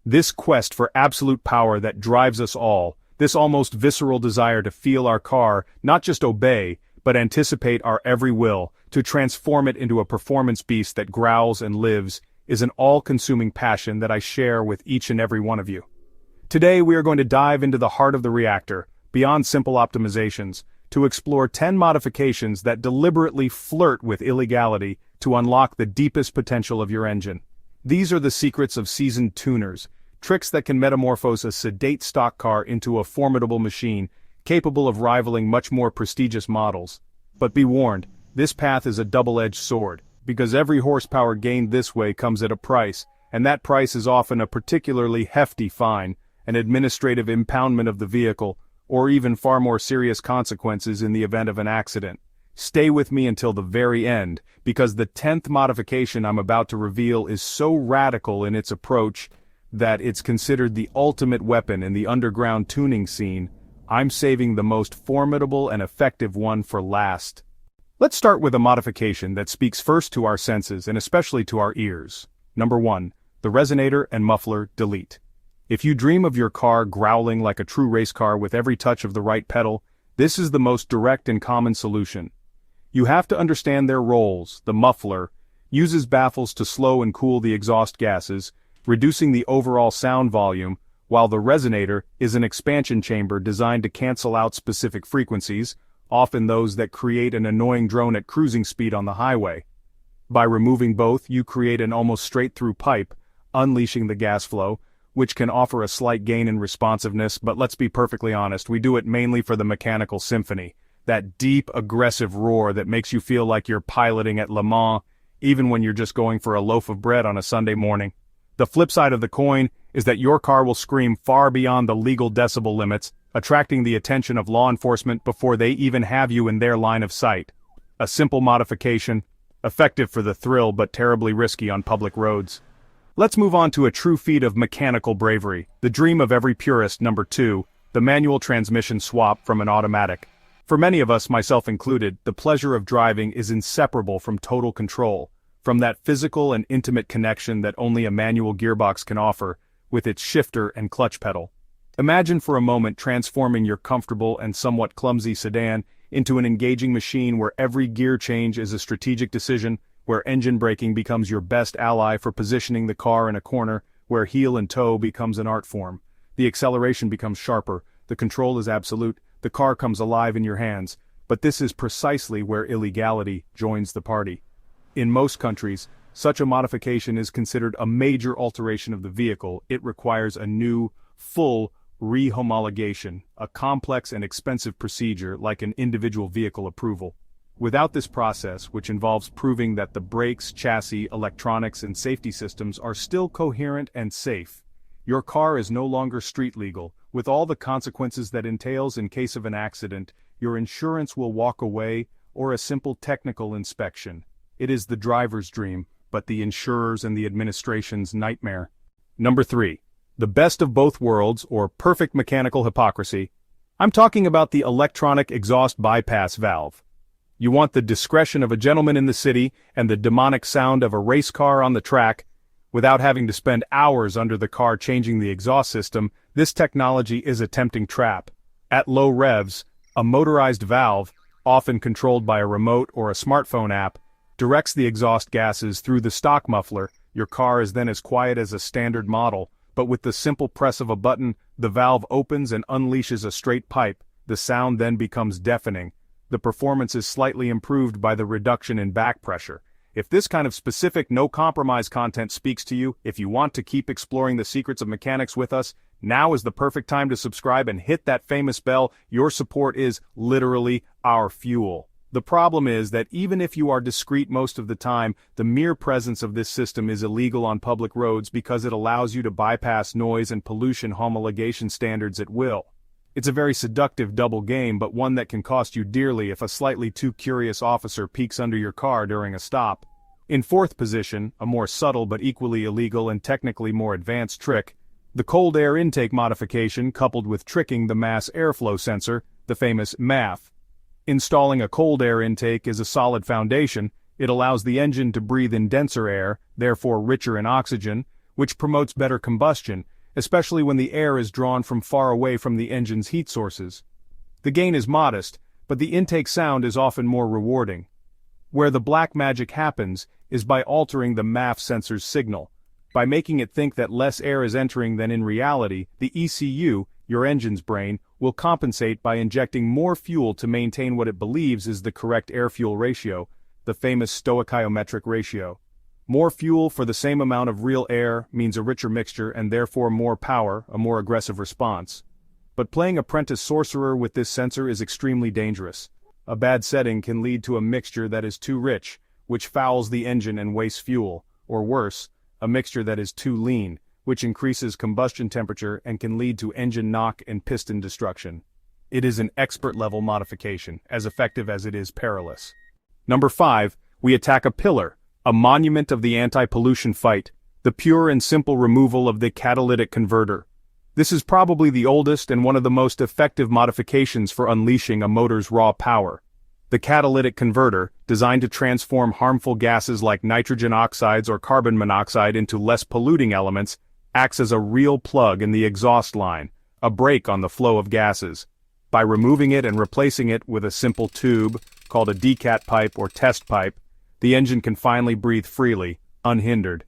This quest for absolute power that drives us all, this almost visceral desire to feel our car, not just obey, but anticipate our every will, to transform it into a performance beast that growls and lives, is an all-consuming passion that I share with each and every one of you. Today we are going to dive into the heart of the reactor, beyond simple optimizations, to explore 10 modifications that deliberately flirt with illegality to unlock the deepest potential of your engine. These are the secrets of seasoned tuners, tricks that can metamorphose a sedate stock car into a formidable machine, capable of rivaling much more prestigious models. But be warned, this path is a double-edged sword, because every horsepower gained this way comes at a price, and that price is often a particularly hefty fine, an administrative impoundment of the vehicle, or even far more serious consequences in the event of an accident. Stay with me until the very end, because the 10th modification I'm about to reveal is so radical in its approach that it's considered the ultimate weapon in the underground tuning scene. I'm saving the most formidable and effective one for last. Let's start with a modification that speaks first to our senses and especially to our ears. Number 1, the resonator and muffler delete. If you dream of your car growling like a true race car with every touch of the right pedal, this is the most direct and common solution. You have to understand their roles. The muffler uses baffles to slow and cool the exhaust gases, reducing the overall sound volume, while the resonator is an expansion chamber designed to cancel out specific frequencies, often those that create an annoying drone at cruising speed on the highway. By removing both, you create an almost straight-through pipe, unleashing the gas flow, which can offer a slight gain in responsiveness, but let's be perfectly honest, we do it mainly for the mechanical symphony, that deep, aggressive roar that makes you feel like you're piloting at Le Mans, even when you're just going for a loaf of bread on a Sunday morning. The flip side of the coin is that your car will scream far beyond the legal decibel limits, attracting the attention of law enforcement before they even have you in their line of sight. A simple modification, effective for the thrill but terribly risky on public roads. Let's move on to a true feat of mechanical bravery, the dream of every purist. Number 2, the manual transmission swap from an automatic. For many of us, myself included, the pleasure of driving is inseparable from total control, from that physical and intimate connection that only a manual gearbox can offer, with its shifter and clutch pedal. Imagine for a moment transforming your comfortable and somewhat clumsy sedan into an engaging machine where every gear change is a strategic decision, where engine braking becomes your best ally for positioning the car in a corner, where heel and toe becomes an art form. The acceleration becomes sharper, the control is absolute, the car comes alive in your hands, but this is precisely where illegality joins the party. In most countries, such a modification is considered a major alteration of the vehicle. It requires a new, full re-homologation, a complex and expensive procedure like an individual vehicle approval. Without this process, which involves proving that the brakes, chassis, electronics, and safety systems are still coherent and safe, your car is no longer street legal, with all the consequences that entails in case of an accident. Your insurance will walk away, or a simple technical inspection. It is the driver's dream, but the insurers and the administration's nightmare. Number 3, the best of both worlds, or perfect mechanical hypocrisy. I'm talking about the electronic exhaust bypass valve. You want the discretion of a gentleman in the city and the demonic sound of a race car on the track, without having to spend hours under the car changing the exhaust system. This technology is a tempting trap. At low revs, a motorized valve, often controlled by a remote or a smartphone app, directs the exhaust gases through the stock muffler. Your car is then as quiet as a standard model, but with the simple press of a button, the valve opens and unleashes a straight pipe. The sound then becomes deafening. The performance is slightly improved by the reduction in back pressure. If this kind of specific no-compromise content speaks to you, if you want to keep exploring the secrets of mechanics with us, now is the perfect time to subscribe and hit that famous bell. Your support is literally our fuel. The problem is that even if you are discreet most of the time, the mere presence of this system is illegal on public roads because it allows you to bypass noise and pollution homologation standards at will. It's a very seductive double game, but one that can cost you dearly if a slightly too curious officer peeks under your car during a stop. In 4th position, a more subtle but equally illegal and technically more advanced trick, the cold air intake modification coupled with tricking the mass airflow sensor, the famous MAF. Installing a cold air intake is a solid foundation. It allows the engine to breathe in denser air, therefore richer in oxygen, which promotes better combustion, especially when the air is drawn from far away from the engine's heat sources. The gain is modest, but the intake sound is often more rewarding. Where the black magic happens is by altering the MAF sensor's signal. By making it think that less air is entering than in reality, the ECU, your engine's brain, will compensate by injecting more fuel to maintain what it believes is the correct air-fuel ratio, the famous stoichiometric ratio. More fuel for the same amount of real air means a richer mixture and therefore more power, a more aggressive response. But playing apprentice sorcerer with this sensor is extremely dangerous. A bad setting can lead to a mixture that is too rich, which fouls the engine and wastes fuel, or worse, a mixture that is too lean, which increases combustion temperature and can lead to engine knock and piston destruction. It is an expert-level modification, as effective as it is perilous. Number 5, we attack a pillar, a monument of the anti-pollution fight, the pure and simple removal of the catalytic converter. This is probably the oldest and one of the most effective modifications for unleashing a motor's raw power. The catalytic converter, designed to transform harmful gases like nitrogen oxides or carbon monoxide into less polluting elements, acts as a real plug in the exhaust line, a brake on the flow of gases. By removing it and replacing it with a simple tube, called a decat pipe or test pipe, the engine can finally breathe freely, unhindered.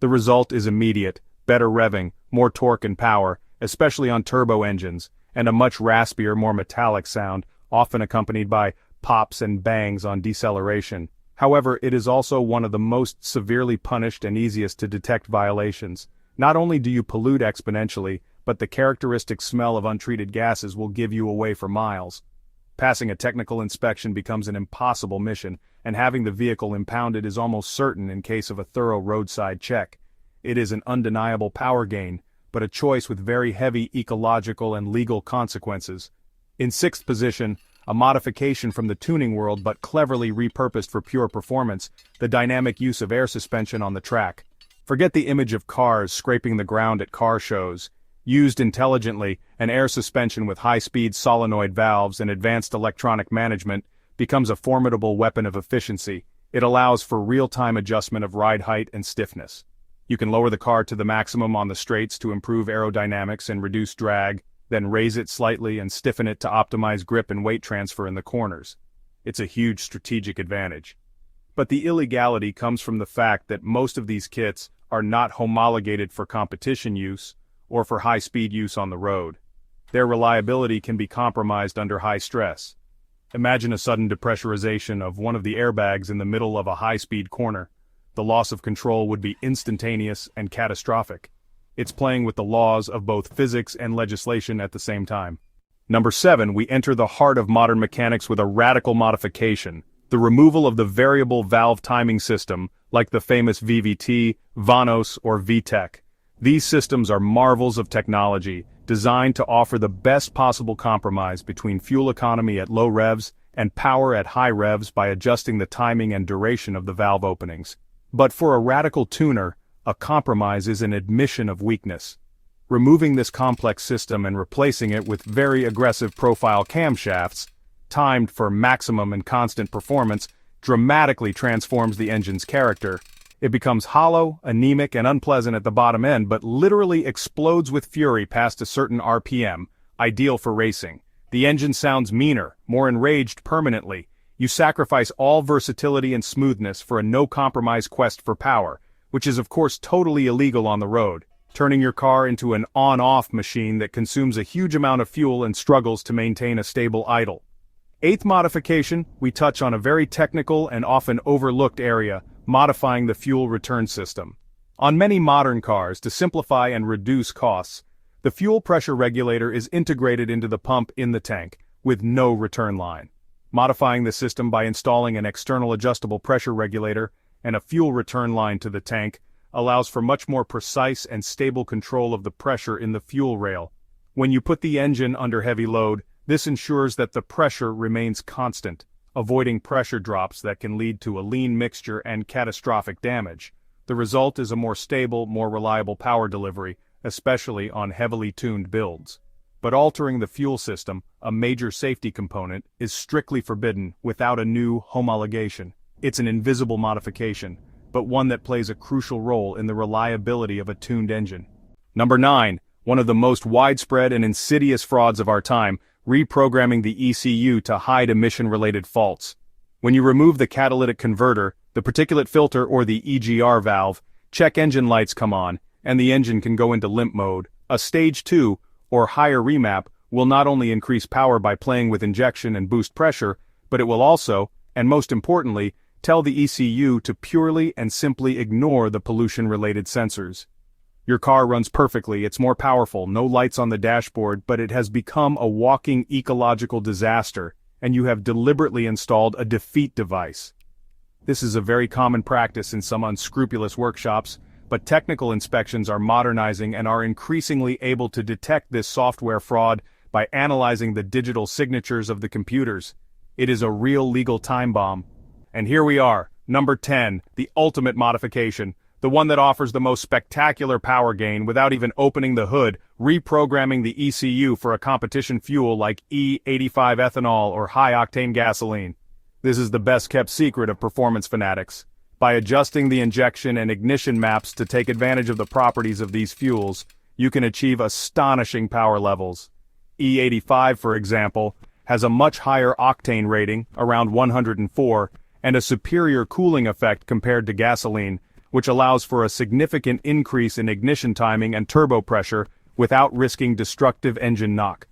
The result is immediate, better revving, more torque and power, especially on turbo engines, and a much raspier, more metallic sound, often accompanied by pops and bangs on deceleration. However, it is also one of the most severely punished and easiest to detect violations. Not only do you pollute exponentially, but the characteristic smell of untreated gases will give you away for miles. Passing a technical inspection becomes an impossible mission, and having the vehicle impounded is almost certain in case of a thorough roadside check. It is an undeniable power gain, but a choice with very heavy ecological and legal consequences. In 6th position, a modification from the tuning world but cleverly repurposed for pure performance, the dynamic use of air suspension on the track. Forget the image of cars scraping the ground at car shows. Used intelligently, an air suspension with high-speed solenoid valves and advanced electronic management becomes a formidable weapon of efficiency. It allows for real-time adjustment of ride height and stiffness. You can lower the car to the maximum on the straights to improve aerodynamics and reduce drag, then raise it slightly and stiffen it to optimize grip and weight transfer in the corners. It's a huge strategic advantage. But the illegality comes from the fact that most of these kits are not homologated for competition use or for high-speed use on the road. Their reliability can be compromised under high stress. Imagine a sudden depressurization of one of the airbags in the middle of a high-speed corner. The loss of control would be instantaneous and catastrophic. It's playing with the laws of both physics and legislation at the same time. Number 7, we enter the heart of modern mechanics with a radical modification, the removal of the variable valve timing system, like the famous VVT, Vanos, or VTEC. These systems are marvels of technology, designed to offer the best possible compromise between fuel economy at low revs and power at high revs by adjusting the timing and duration of the valve openings. But for a radical tuner, a compromise is an admission of weakness. Removing this complex system and replacing it with very aggressive profile camshafts, timed for maximum and constant performance, dramatically transforms the engine's character. It becomes hollow, anemic, and unpleasant at the bottom end, but literally explodes with fury past a certain RPM, ideal for racing. The engine sounds meaner, more enraged permanently. You sacrifice all versatility and smoothness for a no-compromise quest for power, which is of course totally illegal on the road, turning your car into an on-off machine that consumes a huge amount of fuel and struggles to maintain a stable idle. 8th modification, we touch on a very technical and often overlooked area, modifying the fuel return system. On many modern cars, to simplify and reduce costs, the fuel pressure regulator is integrated into the pump in the tank, with no return line. Modifying the system by installing an external adjustable pressure regulator and a fuel return line to the tank allows for much more precise and stable control of the pressure in the fuel rail. When you put the engine under heavy load, this ensures that the pressure remains constant, avoiding pressure drops that can lead to a lean mixture and catastrophic damage. The result is a more stable, more reliable power delivery, especially on heavily tuned builds. But altering the fuel system, a major safety component, is strictly forbidden without a new homologation. It's an invisible modification, but one that plays a crucial role in the reliability of a tuned engine. Number 9. one of the most widespread and insidious frauds of our time, reprogramming the ECU to hide emission-related faults. When you remove the catalytic converter, the particulate filter or the EGR valve, check engine lights come on, and the engine can go into limp mode. A stage 2, or higher remap, will not only increase power by playing with injection and boost pressure, but it will also, and most importantly, tell the ECU to purely and simply ignore the pollution-related sensors. Your car runs perfectly, it's more powerful, no lights on the dashboard, but it has become a walking ecological disaster, and you have deliberately installed a defeat device. This is a very common practice in some unscrupulous workshops, but technical inspections are modernizing and are increasingly able to detect this software fraud by analyzing the digital signatures of the computers. It is a real legal time bomb. And here we are, number 10, the ultimate modification, the one that offers the most spectacular power gain without even opening the hood, reprogramming the ECU for a competition fuel like E85 ethanol or high-octane gasoline. This is the best-kept secret of performance fanatics. By adjusting the injection and ignition maps to take advantage of the properties of these fuels, you can achieve astonishing power levels. E85, for example, has a much higher octane rating, around 104, and a superior cooling effect compared to gasoline, which allows for a significant increase in ignition timing and turbo pressure without risking destructive engine knock.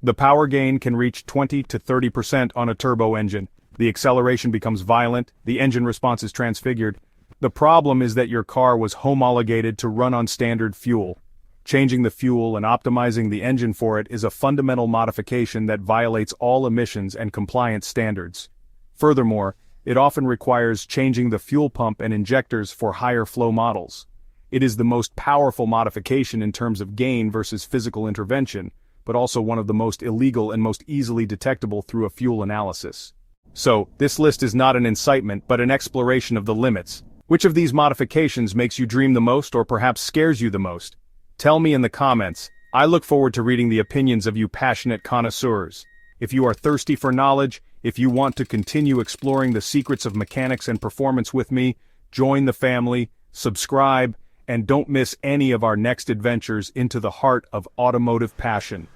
The power gain can reach 20 to 30% on a turbo engine. The acceleration becomes violent, the engine response is transfigured. The problem is that your car was homologated to run on standard fuel. Changing the fuel and optimizing the engine for it is a fundamental modification that violates all emissions and compliance standards. Furthermore, it often requires changing the fuel pump and injectors for higher flow models. It is the most powerful modification in terms of gain versus physical intervention, but also one of the most illegal and most easily detectable through a fuel analysis. So, this list is not an incitement but an exploration of the limits. Which of these modifications makes you dream the most or perhaps scares you the most? Tell me in the comments. I look forward to reading the opinions of you passionate connoisseurs. If you are thirsty for knowledge, if you want to continue exploring the secrets of mechanics and performance with me, join the family, subscribe, and don't miss any of our next adventures into the heart of automotive passion.